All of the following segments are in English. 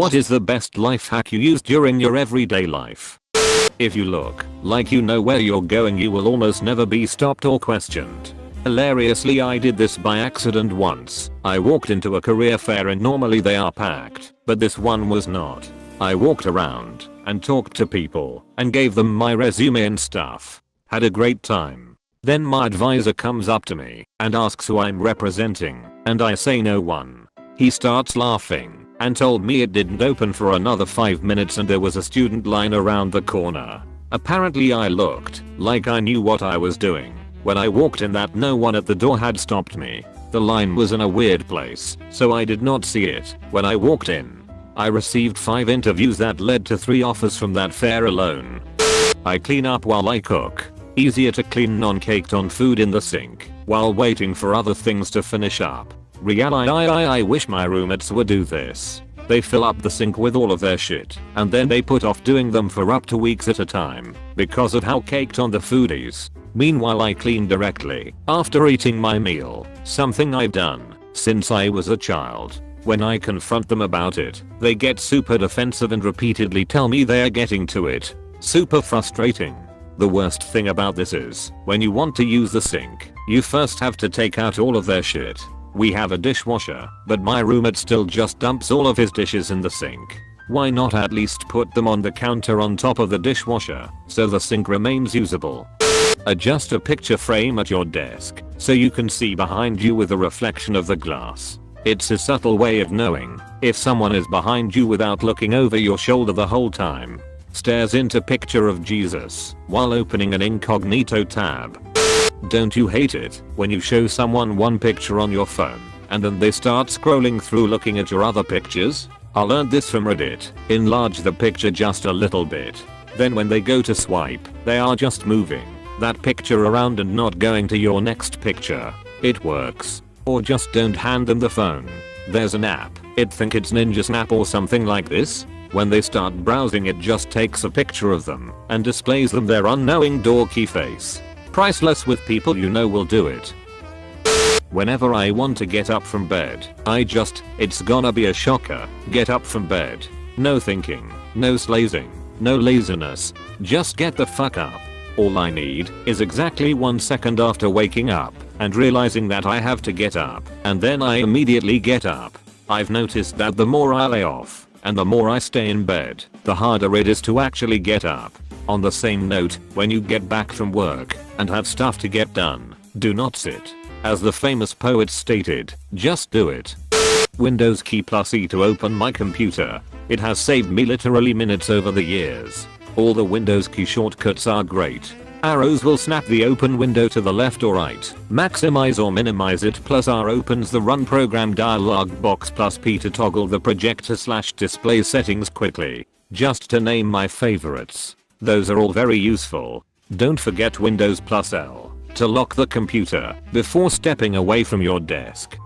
What is the best life hack you use during your everyday life? If you look like you know where you're going, you will almost never be stopped or questioned. Hilariously, I did this by accident once. I walked into a career fair and normally they are packed, but this one was not. I walked around and talked to people and gave them my resume and stuff. Had a great time. Then my advisor comes up to me and asks who I'm representing, and I say no one. He starts laughing and told me it didn't open for another 5 minutes and there was a student line around the corner. Apparently I looked like I knew what I was doing. When I walked in, that no one at the door had stopped me. The line was in a weird place, so I did not see it when I walked in. I received 5 interviews that led to 3 offers from that fair alone. I clean up while I cook. Easier to clean non-caked on food in the sink while waiting for other things to finish up. I wish my roommates would do this. They fill up the sink with all of their shit and then they put off doing them for up to weeks at a time because of how caked on the food is. Meanwhile, I clean directly after eating my meal, something I've done since I was a child. When I confront them about it, they get super defensive and repeatedly tell me they are getting to it. Super frustrating. The worst thing about this is, when you want to use the sink, you first have to take out all of their shit. We have a dishwasher, but my roommate still just dumps all of his dishes in the sink. Why not at least put them on the counter on top of the dishwasher so the sink remains usable? Adjust a picture frame at your desk so you can see behind you with a reflection of the glass. It's a subtle way of knowing if someone is behind you without looking over your shoulder the whole time. Stares into picture of Jesus while opening an incognito tab. Don't you hate it when you show someone one picture on your phone and then they start scrolling through looking at your other pictures? I learned this from Reddit. Enlarge the picture just a little bit. Then when they go to swipe, they are just moving that picture around and not going to your next picture. It works. Or just don't hand them the phone. There's an app. It think it's Ninja Snap or something like this. When they start browsing, it just takes a picture of them and displays them their unknowing dorky face. Priceless with people you know will do it. Whenever I want to get up from bed, it's gonna be a shocker, get up from bed. No thinking, no slazing, no laziness. Just get the fuck up. All I need is exactly 1 second after waking up and realizing that I have to get up, and then I immediately get up. I've noticed that the more I lay off and the more I stay in bed, the harder it is to actually get up. On the same note, when you get back from work and have stuff to get done, do not sit. As the famous poet stated, just do it. Windows key plus E to open my computer. It has saved me literally minutes over the years. All the Windows key shortcuts are great. Arrows will snap the open window to the left or right, maximize or minimize it, plus R opens the run program dialog box, plus P to toggle the projector/display settings quickly. Just to name my favorites. Those are all very useful. Don't forget Windows plus L to lock the computer before stepping away from your desk.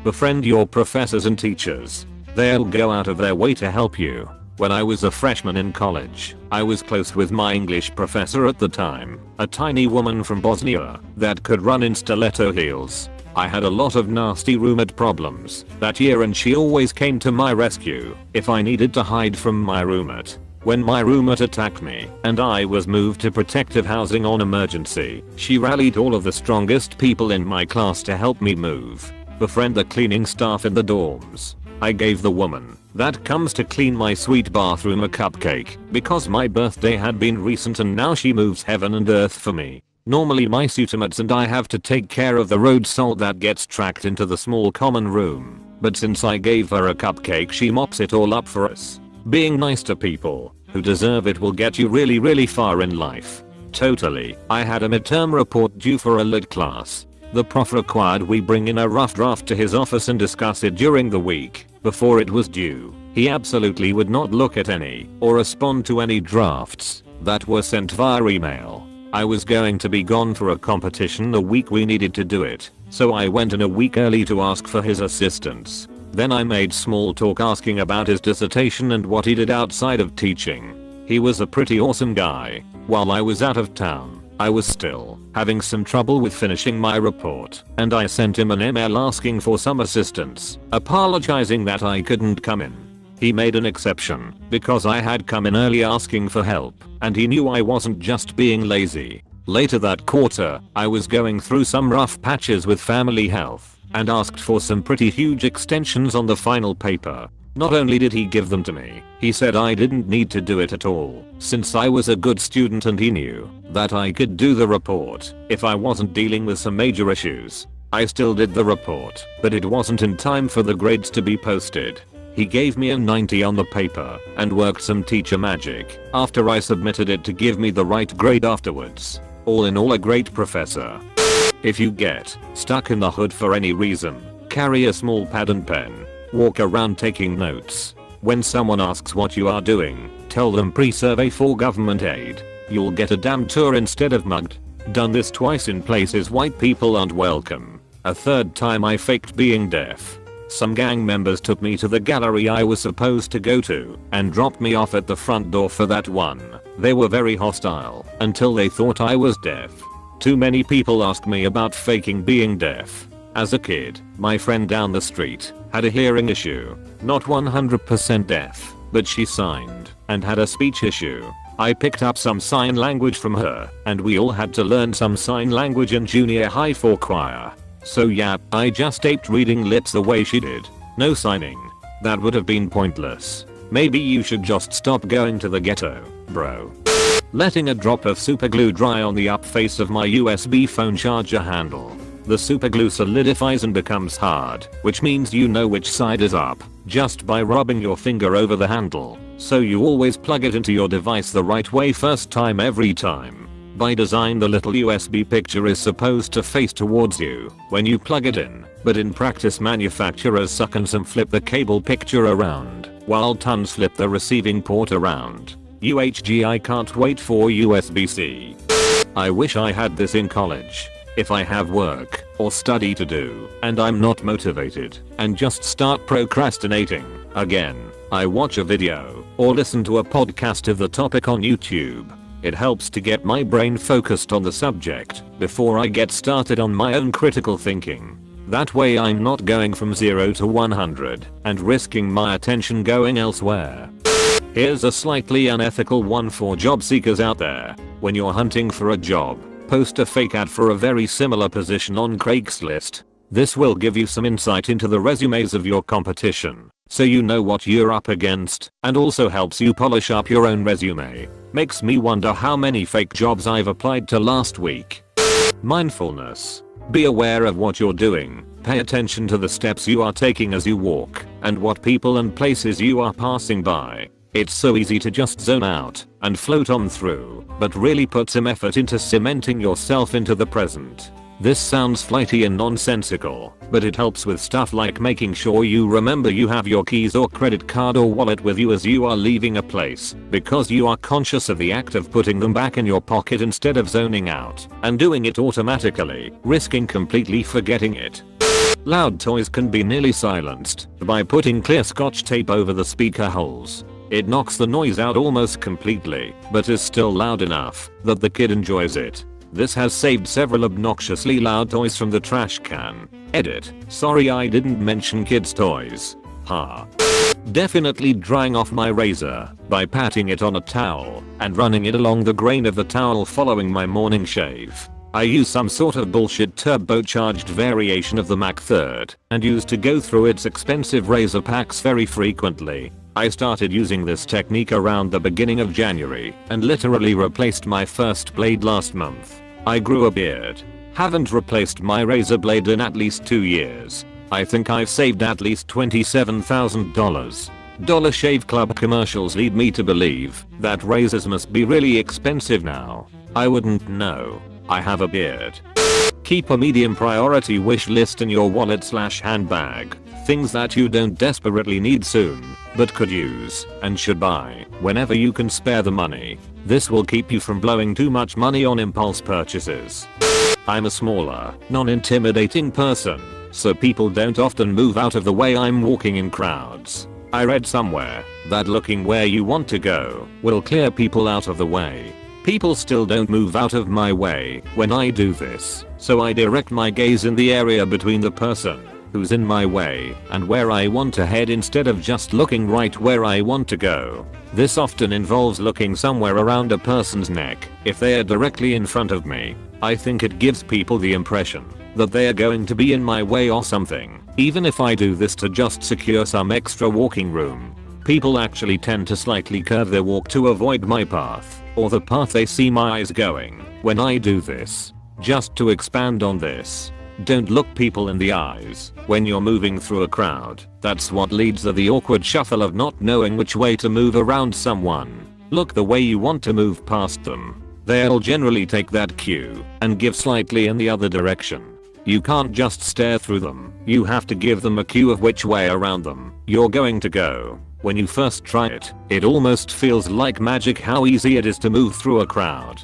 Befriend your professors and teachers. They'll go out of their way to help you. When I was a freshman in college, I was close with my English professor at the time, a tiny woman from Bosnia that could run in stiletto heels. I had a lot of nasty roommate problems that year and she always came to my rescue if I needed to hide from my roommate. When my roommate attacked me and I was moved to protective housing on emergency, she rallied all of the strongest people in my class to help me move. Befriend the cleaning staff in the dorms. I gave the woman that comes to clean my sweet bathroom a cupcake because my birthday had been recent and now she moves heaven and earth for me. Normally my suitemates and I have to take care of the road salt that gets tracked into the small common room, but since I gave her a cupcake, she mops it all up for us. Being nice to people who deserve it will get you really far in life. Totally. I had a midterm report due for a lit class. The prof required we bring in a rough draft to his office and discuss it during the week before it was due. He absolutely would not look at any or respond to any drafts that were sent via email. I was going to be gone for a competition the week we needed to do it, so I went in a week early to ask for his assistance. Then I made small talk asking about his dissertation and what he did outside of teaching. He was a pretty awesome guy. While I was out of town, I was still having some trouble with finishing my report, and I sent him an email asking for some assistance, apologizing that I couldn't come in. He made an exception because I had come in early asking for help and he knew I wasn't just being lazy. Later that quarter, I was going through some rough patches with family health and asked for some pretty huge extensions on the final paper. Not only did he give them to me, he said I didn't need to do it at all since I was a good student and he knew that I could do the report if I wasn't dealing with some major issues. I still did the report, but it wasn't in time for the grades to be posted. He gave me a 90 on the paper and worked some teacher magic after I submitted it to give me the right grade afterwards. All in all, a great professor. If you get stuck in the hood for any reason, carry a small pad and pen. Walk around taking notes. When someone asks what you are doing, tell them pre-survey for government aid. You'll get a damn tour instead of mugged. Done this twice in places white people aren't welcome. A third time I faked being deaf. Some gang members took me to the gallery I was supposed to go to and dropped me off at the front door for that one. They were very hostile until they thought I was deaf. Too many people asked me about faking being deaf. As a kid, my friend down the street had a hearing issue. Not 100% deaf, but she signed and had a speech issue. I picked up some sign language from her and we all had to learn some sign language in junior high for choir. So yeah, I just aped reading lips the way she did. No signing. That would have been pointless. Maybe you should just stop going to the ghetto, bro. Letting a drop of superglue dry on the up face of my USB phone charger handle. The superglue solidifies and becomes hard, which means you know which side is up just by rubbing your finger over the handle. So you always plug it into your device the right way first time every time. By design, the little USB picture is supposed to face towards you when you plug it in, but in practice manufacturers suck and some flip the cable picture around, while tons flip the receiving port around. UHG, I can't wait for USB-C. I wish I had this in college. If I have work or study to do and I'm not motivated and just start procrastinating again, I watch a video or listen to a podcast of the topic on YouTube. It helps to get my brain focused on the subject before I get started on my own critical thinking. That way I'm not going from 0 to 100 and risking my attention going elsewhere. Here's a slightly unethical one for job seekers out there. When you're hunting for a job, post a fake ad for a very similar position on Craigslist. This will give you some insight into the resumes of your competition, so you know what you're up against, and also helps you polish up your own resume. Makes me wonder how many fake jobs I've applied to last week. Mindfulness. Be aware of what you're doing. Pay attention to the steps you are taking as you walk, and what people and places you are passing by. It's so easy to just zone out and float on through, but really put some effort into cementing yourself into the present. This sounds flighty and nonsensical, but it helps with stuff like making sure you remember you have your keys or credit card or wallet with you as you are leaving a place, because you are conscious of the act of putting them back in your pocket instead of zoning out and doing it automatically, risking completely forgetting it. Loud toys can be nearly silenced by putting clear scotch tape over the speaker holes. It knocks the noise out almost completely, but is still loud enough that the kid enjoys it. This has saved several obnoxiously loud toys from the trash can. Edit. Sorry I didn't mention kids toys. Ha. Definitely drying off my razor by patting it on a towel and running it along the grain of the towel following my morning shave. I use some sort of bullshit turbocharged variation of the Mac 3rd and used to go through its expensive razor packs very frequently. I started using this technique around the beginning of January and literally replaced my first blade last month. I grew a beard. Haven't replaced my razor blade in at least 2 years. I think I've saved at least $27,000. Dollar Shave Club commercials lead me to believe that razors must be really expensive now. I wouldn't know. I have a beard. Keep a medium priority wish list in your wallet/handbag. Things that you don't desperately need soon, but could use and should buy whenever you can spare the money. This will keep you from blowing too much money on impulse purchases. I'm a smaller, non-intimidating person, so people don't often move out of the way I'm walking in crowds. I read somewhere that looking where you want to go will clear people out of the way. People still don't move out of my way when I do this, so I direct my gaze in the area between the person who's in my way and where I want to head instead of just looking right where I want to go. This often involves looking somewhere around a person's neck if they are directly in front of me. I think it gives people the impression that they are going to be in my way or something. Even if I do this to just secure some extra walking room, people actually tend to slightly curve their walk to avoid my path or the path they see my eyes going when I do this. Just to expand on this, don't look people in the eyes when you're moving through a crowd. That's what leads to the awkward shuffle of not knowing which way to move around someone. Look the way you want to move past them. They'll generally take that cue and give slightly in the other direction. You can't just stare through them. You have to give them a cue of which way around them you're going to go. When you first try it, it almost feels like magic how easy it is to move through a crowd.